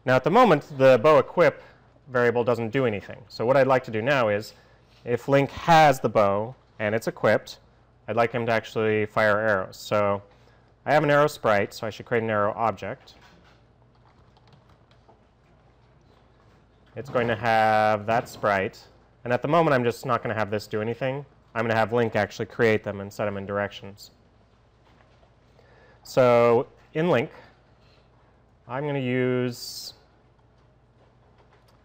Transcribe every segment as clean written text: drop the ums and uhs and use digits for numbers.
Now at the moment, the bow equip variable doesn't do anything. So what I'd like to do now is, if Link has the bow and it's equipped, I'd like him to actually fire arrows. So I have an arrow sprite, so I should create an arrow object. It's going to have that sprite. And at the moment, I'm just not going to have this do anything. I'm going to have Link actually create them and set them in directions. So in Link, I'm going to use,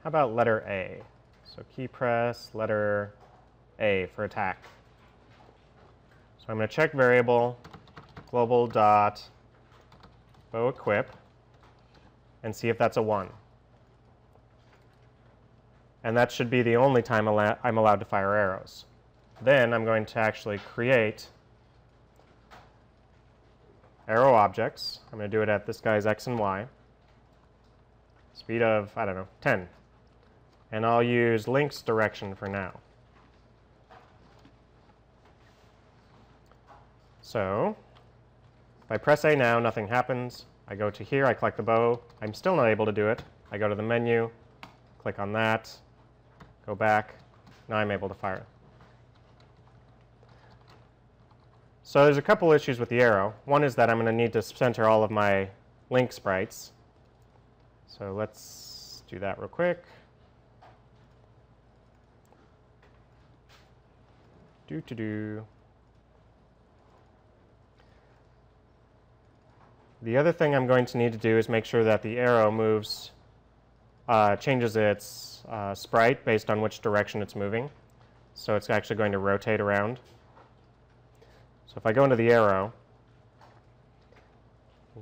how about letter A? So key press letter A for attack. So I'm going to check variable global dot bow equip and see if that's a 1. And that should be the only time I'm allowed to fire arrows. Then I'm going to actually create arrow objects. I'm going to do it at this guy's x and y. Speed of, I don't know, 10. And I'll use Link's direction for now. So if I press A now, nothing happens. I go to here, I collect the bow. I'm still not able to do it. I go to the menu, click on that, go back. Now I'm able to fire. So there's a couple issues with the arrow. One is that I'm going to need to center all of my Link sprites. So let's do that real quick. The other thing I'm going to need to do is make sure that the arrow moves, changes its sprite based on which direction it's moving. So it's actually going to rotate around. So if I go into the arrow,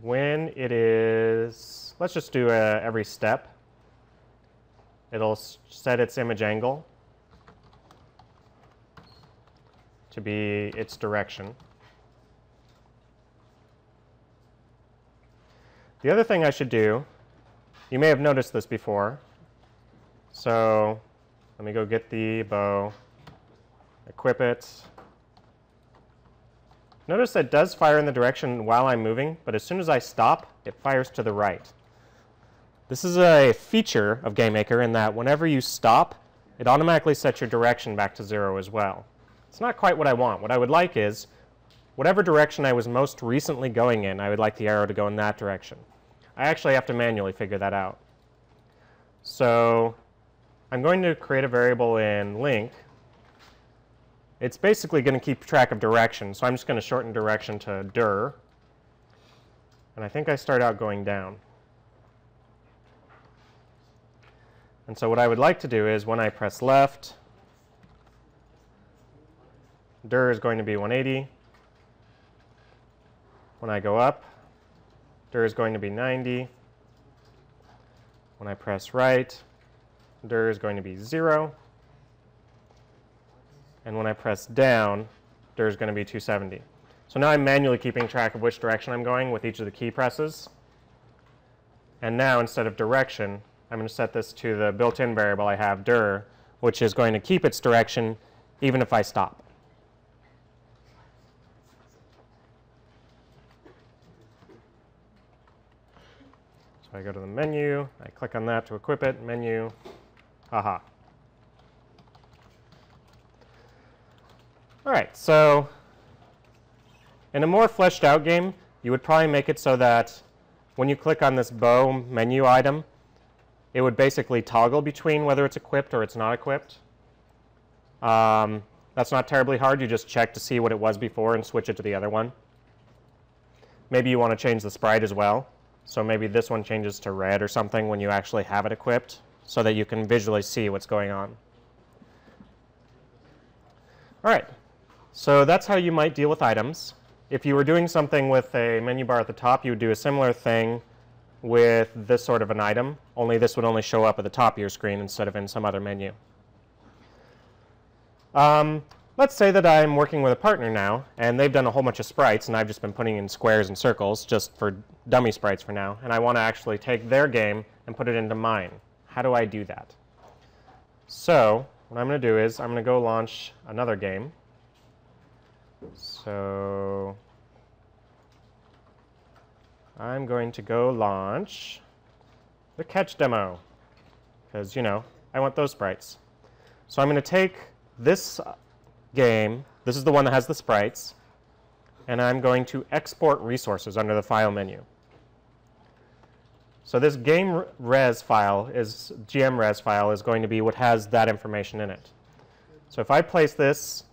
when it is, let's just do every step, it'll set its image angle to be its direction. The other thing I should do, you may have noticed this before. So let me go get the bow, equip it. Notice that it does fire in the direction while I'm moving, but as soon as I stop, it fires to the right. This is a feature of GameMaker in that whenever you stop, it automatically sets your direction back to 0 as well. It's not quite what I want. What I would like is, whatever direction I was most recently going in, I would like the arrow to go in that direction. I actually have to manually figure that out. So I'm going to create a variable in Link. It's basically going to keep track of direction, so I'm just going to shorten direction to dir. And I think I start out going down. And so what I would like to do is when I press left, dir is going to be 180. When I go up, dir is going to be 90. When I press right, dir is going to be 0. And when I press down, dir is going to be 270. So now I'm manually keeping track of which direction I'm going with each of the key presses. And now instead of direction, I'm going to set this to the built-in variable I have, dir, which is going to keep its direction even if I stop. So I go to the menu, I click on that to equip it, menu, haha. All right, so in a more fleshed out game, you would probably make it so that when you click on this bow menu item, it would basically toggle between whether it's equipped or it's not equipped. That's not terribly hard. You just check to see what it was before and switch it to the other one. Maybe you want to change the sprite as well. So maybe this one changes to red or something when you actually have it equipped so that you can visually see what's going on. All right. So that's how you might deal with items. If you were doing something with a menu bar at the top, you would do a similar thing with this sort of an item, only this would only show up at the top of your screen instead of in some other menu. Let's say that I'm working with a partner now, and they've done a whole bunch of sprites, and I've just been putting in squares and circles just for dummy sprites for now, and I want to actually take their game and put it into mine. How do I do that? So what I'm going to do is I'm going to go launch another game. So I'm going to go launch the catch demo, because, you know, I want those sprites. So I'm going to take this game, this is the one that has the sprites, and I'm going to export resources under the file menu. So this GameRes file is, GMRes file is going to be what has that information in it. So if I place this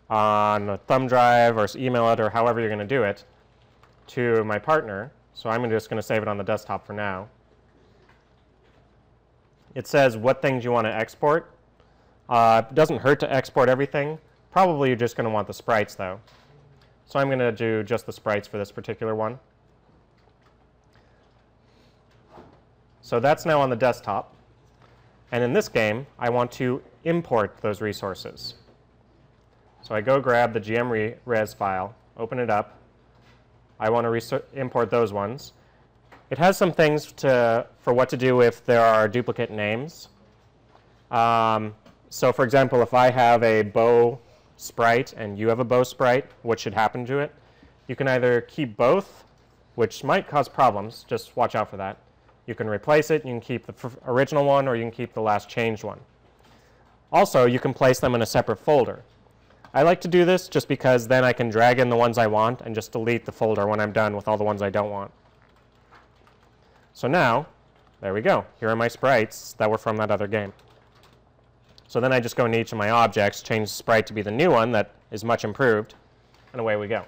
on a thumb drive or email it or however you're going to do it to my partner, so I'm just going to save it on the desktop for now. It says what things you want to export. It doesn't hurt to export everything. Probably you're just going to want the sprites though. So I'm going to do just the sprites for this particular one. So that's now on the desktop. And in this game, I want to import those resources. So I go grab the GMRes file, open it up. I want to import those ones. It has some things for what to do if there are duplicate names. So for example, if I have a bow sprite and you have a bow sprite, what should happen to it? You can either keep both, which might cause problems. Just watch out for that. You can replace it, you can keep the original one, or you can keep the last changed one. Also, you can place them in a separate folder. I like to do this just because then I can drag in the ones I want and just delete the folder when I'm done with all the ones I don't want. So now, there we go. Here are my sprites that were from that other game. So then I just go into each of my objects, change the sprite to be the new one that is much improved, and away we go.